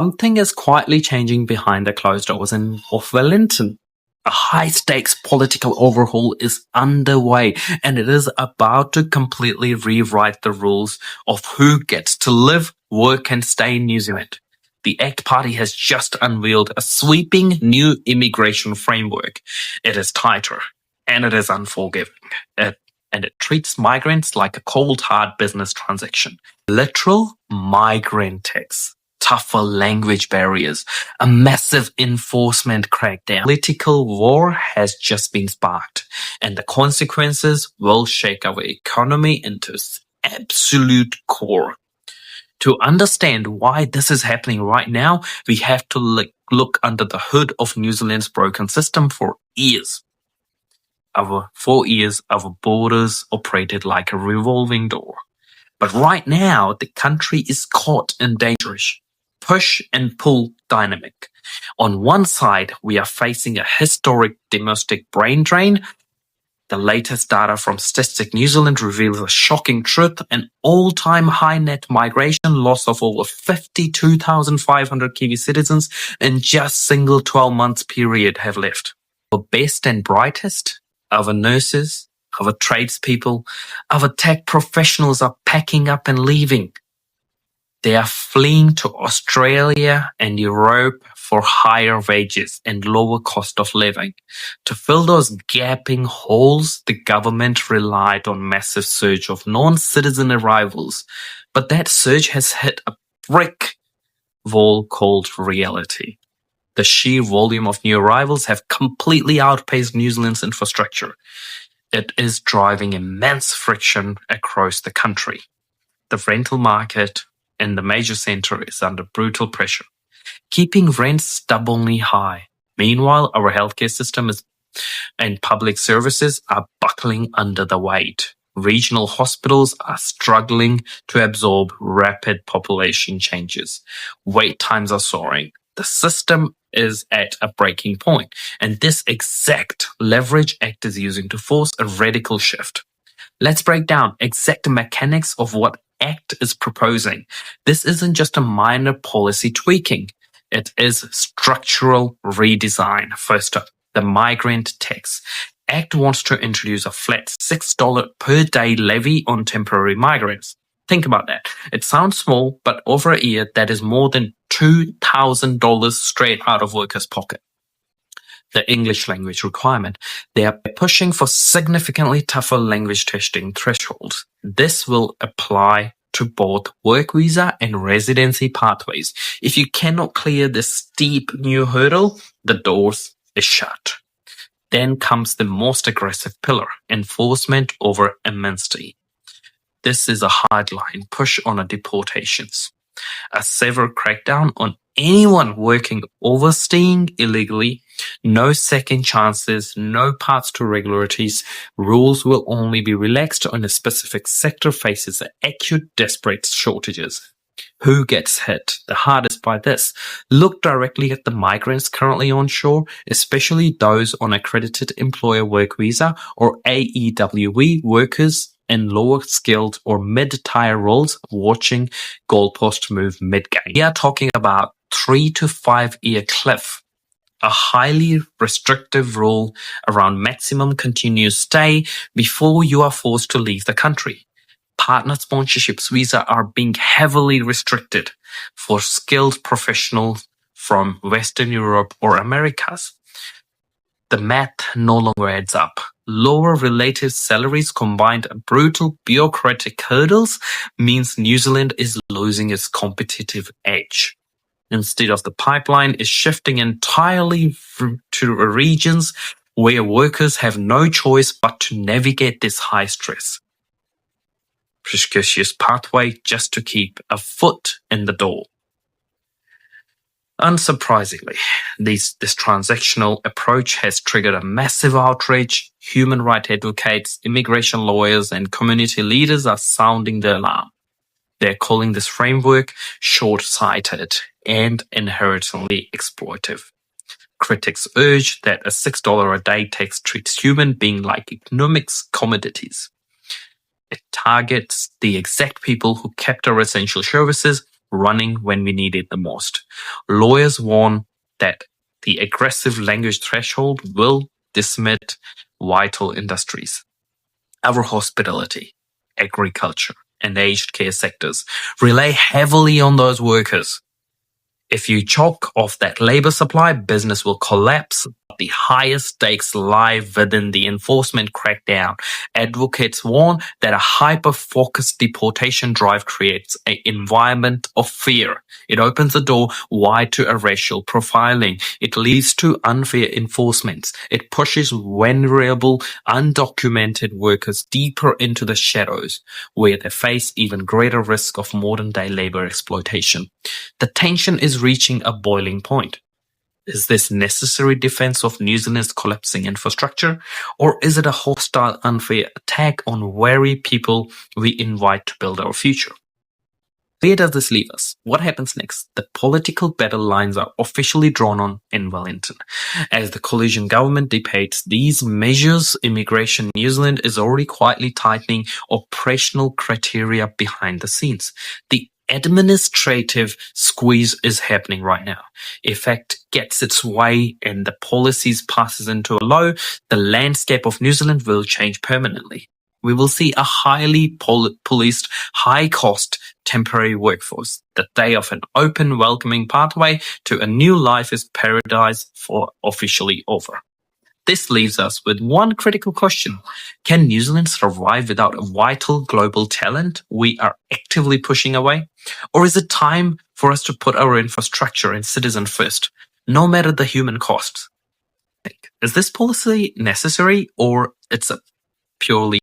Something is quietly changing behind the closed doors of Wellington. A high-stakes political overhaul is underway, and it is about to completely rewrite the rules of who gets to live, work and stay in New Zealand. The ACT Party has just unveiled a sweeping new immigration framework. It is tighter, and it is unforgiving. And it treats migrants like a cold, hard business transaction. Literal migrant tax. Tougher language barriers, a massive enforcement crackdown. Political war has just been sparked, and the consequences will shake our economy into its absolute core. To understand why this is happening right now, we have to look under the hood of New Zealand's broken system for years. For years, our borders operated like a revolving door. But right now, the country is caught in dangerous push and pull dynamic. On one side, we are facing a historic domestic brain drain. The latest data from Statistics New Zealand reveals a shocking truth: an all-time high net migration loss of over 52,500 Kiwi citizens in just single 12-month period have left. Our best and brightest, our nurses, our tradespeople, our tech professionals are packing up and leaving. They are fleeing to Australia and Europe for higher wages and lower cost of living. To fill those gaping holes, the government relied on massive surge of non-citizen arrivals. But that surge has hit a brick wall called reality. The sheer volume of new arrivals have completely outpaced New Zealand's infrastructure. It is driving immense friction across the country. The rental market in the major centre is under brutal pressure, keeping rents stubbornly high. Meanwhile, our healthcare system and public services are buckling under the weight. Regional hospitals are struggling to absorb rapid population changes. Wait times are soaring. The system is at a breaking point, and this exact leverage ACT is using to force a radical shift. Let's break down exact mechanics of what ACT is proposing. This isn't just a minor policy tweaking. It is structural redesign. First up, the Migrant Tax. ACT wants to introduce a flat $6 per day levy on temporary migrants. Think about that. It sounds small, but over a year, that is more than $2,000 straight out of workers' pocket. The English language requirement. They are pushing for significantly tougher language testing thresholds. This will apply to both work visa and residency pathways. If you cannot clear this steep new hurdle, the doors is shut. Then comes the most aggressive pillar, enforcement over amnesty. This is a hardline push on deportations. A severe crackdown on anyone working overstaying illegally. No second chances, no paths to regularities. Rules will only be relaxed when a specific sector faces acute, desperate shortages. Who gets hit the hardest by this? Look directly at the migrants currently on shore, especially those on accredited employer work visa or AEWE workers in lower skilled or mid-tier roles watching goalposts move mid-game. We are talking about 3 to 5 year cliff. A highly restrictive rule around maximum continuous stay before you are forced to leave the country. Partner sponsorships visa are being heavily restricted for skilled professionals from Western Europe or Americas. The math no longer adds up. Lower relative salaries combined with brutal bureaucratic hurdles means New Zealand is losing its competitive edge. Instead of the pipeline is shifting entirely to regions where workers have no choice but to navigate this high stress, precarious pathway just to keep a foot in the door. Unsurprisingly, this transactional approach has triggered a massive outrage. Human rights advocates, immigration lawyers, and community leaders are sounding the alarm. They're calling this framework short-sighted and inherently exploitive. Critics urge that a $6 a day tax treats human beings like economics commodities. It targets the exact people who kept our essential services running when we need it the most. Lawyers warn that the aggressive language threshold will decimate vital industries. Our hospitality, agriculture, and aged care sectors rely heavily on those workers. If you choke off that labor supply, business will collapse. The highest stakes lie within the enforcement crackdown. Advocates warn that a hyper-focused deportation drive creates an environment of fear. It opens the door wide to a racial profiling. It leads to unfair enforcements. It pushes vulnerable, undocumented workers deeper into the shadows, where they face even greater risk of modern-day labor exploitation. The tension is reaching a boiling point. Is this necessary defense of New Zealand's collapsing infrastructure, or is it a hostile, unfair attack on very people we invite to build our future? Where does this leave us? What happens next? The political battle lines are officially drawn on in Wellington. As the coalition government debates these measures, Immigration New Zealand is already quietly tightening operational criteria behind the scenes. The administrative squeeze is happening right now. If ACT gets its way and the policies passes into a law, the landscape of New Zealand will change permanently. We will see a highly policed, high-cost temporary workforce. The day of an open, welcoming pathway to a new life is paradise for officially over. This leaves us with one critical question. Can New Zealand survive without a vital global talent we are actively pushing away? Or is it time for us to put our infrastructure and citizens first, no matter the human costs? Is this policy necessary, or it's a purely